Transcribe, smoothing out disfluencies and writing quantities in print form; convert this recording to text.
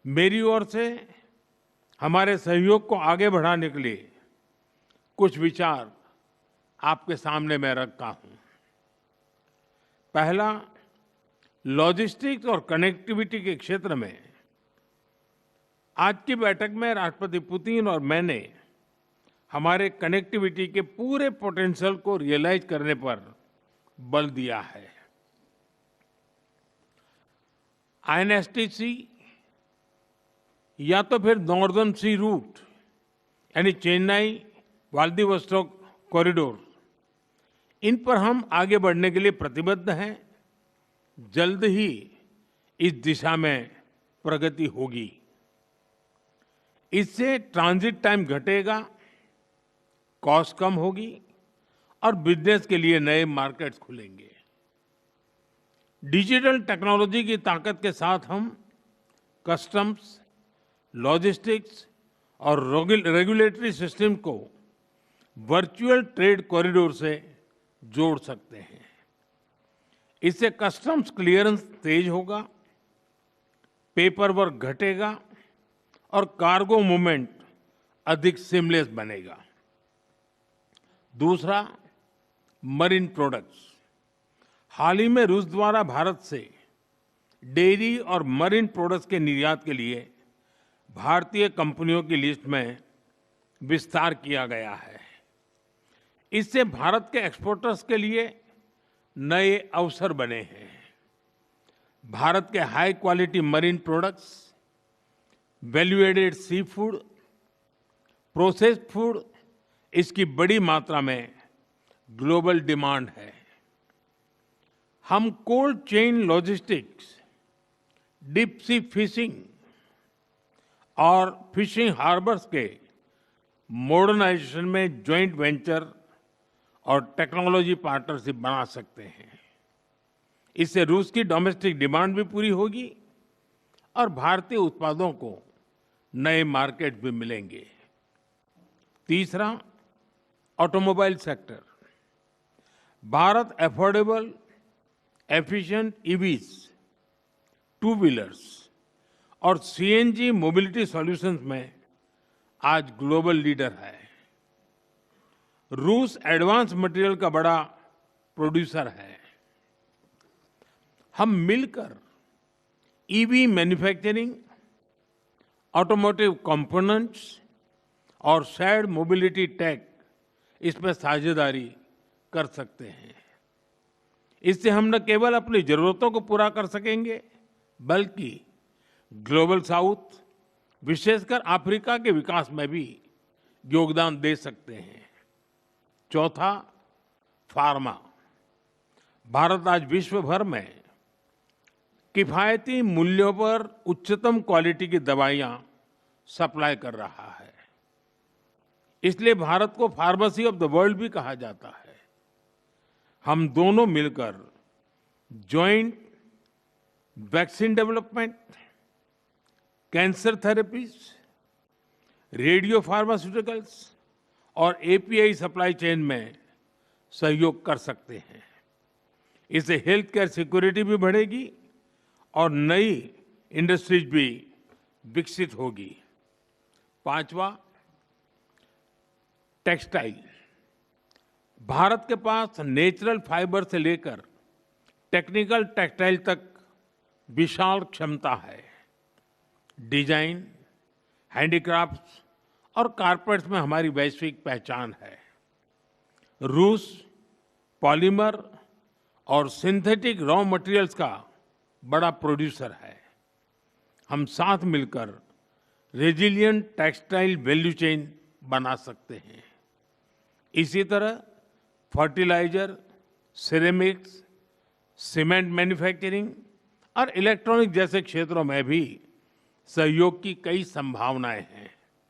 मेरी ओर से हमारे सहयोग को आगे बढ़ाने के लिए कुछ विचार आपके सामने मैं रखता हूं। पहला, लॉजिस्टिक्स और कनेक्टिविटी के क्षेत्र में आज की बैठक में राष्ट्रपति पुतिन और मैंने हमारे कनेक्टिविटी के पूरे पोटेंशियल को रियलाइज करने पर बल दिया है। आईएनएसटीसी या तो फिर नॉर्दर्न सी रूट यानी चेन्नई व्लादिवोस्टोक कॉरिडोर, इन पर हम आगे बढ़ने के लिए प्रतिबद्ध हैं। जल्द ही इस दिशा में प्रगति होगी। इससे ट्रांजिट टाइम घटेगा, कॉस्ट कम होगी और बिजनेस के लिए नए मार्केट्स खुलेंगे। डिजिटल टेक्नोलॉजी की ताकत के साथ हम कस्टम्स, लॉजिस्टिक्स और रेगुलेटरी सिस्टम को वर्चुअल ट्रेड कॉरिडोर से जोड़ सकते हैं। इससे कस्टम्स क्लियरेंस तेज होगा, पेपर वर्क घटेगा और कार्गो मूवमेंट अधिक सीमलेस बनेगा। दूसरा, मरीन प्रोडक्ट्स। हाल ही में रूस द्वारा भारत से डेयरी और मरीन प्रोडक्ट्स के निर्यात के लिए भारतीय कंपनियों की लिस्ट में विस्तार किया गया है। इससे भारत के एक्सपोर्टर्स के लिए नए अवसर बने हैं। भारत के high quality marine products, value added sea food, processed food, इसकी बड़ी मात्रा में ग्लोबल डिमांड है। हम cold chain logistics, deep sea fishing और फिशिंग हार्बर्स के मॉडर्नाइजेशन में ज्वाइंट वेंचर और टेक्नोलॉजी पार्टनरशिप बना सकते हैं। इससे रूस की डोमेस्टिक डिमांड भी पूरी होगी और भारतीय उत्पादों को नए मार्केट भी मिलेंगे। तीसरा, automobile sector. Bharat affordable, efficient EVs, two wheelers और सीएनजी मोबिलिटी सॉल्यूशंस में आज ग्लोबल लीडर है। रूस एडवांस मटेरियल का बड़ा प्रोड्यूसर है। हम मिलकर ईवी मैन्युफैक्चरिंग, ऑटोमोटिव कंपोनेंट्स और शेयर्ड मोबिलिटी टेक, इसमें साझेदारी कर सकते हैं। इससे हम न केवल अपनी जरूरतों को पूरा कर सकेंगे, बल्कि ग्लोबल साउथ, विशेषकर अफ्रीका के विकास में भी योगदान दे सकते हैं। चौथा, फार्मा। भारत आज विश्व भर में किफायती मूल्यों पर उच्चतम क्वालिटी की दवाइयां सप्लाई कर रहा है। इसलिए भारत को फार्मेसी ऑफ द वर्ल्ड भी कहा जाता है। हम दोनों मिलकर joint vaccine development, cancer therapies, radio pharmaceuticals और एपीआई सप्लाई चेन में सहयोग कर सकते हैं। इससे हेल्थ केयर सिक्योरिटी भी बढ़ेगी और नई इंडस्ट्रीज भी विकसित होगी। पांचवा, टेक्सटाइल। भारत के पास नेचुरल फाइबर से लेकर टेक्निकल टेक्सटाइल तक विशाल क्षमता है। डिजाइन, हैंडीक्राफ्ट्स और कारपेट्स में हमारी वैश्विक पहचान है। रूस पॉलीमर और सिंथेटिक रॉ मटेरियल्स का बड़ा प्रोड्यूसर है। हम साथ मिलकर रेजिलिएंट टेक्सटाइल वैल्यू चेन बना सकते हैं। इसी तरह फर्टिलाइजर, सिरेमिक्स, सीमेंट मैन्युफैक्चरिंग और इलेक्ट्रॉनिक जैसे क्षेत्रों में भी सहयोग की कई संभावनाएं हैं।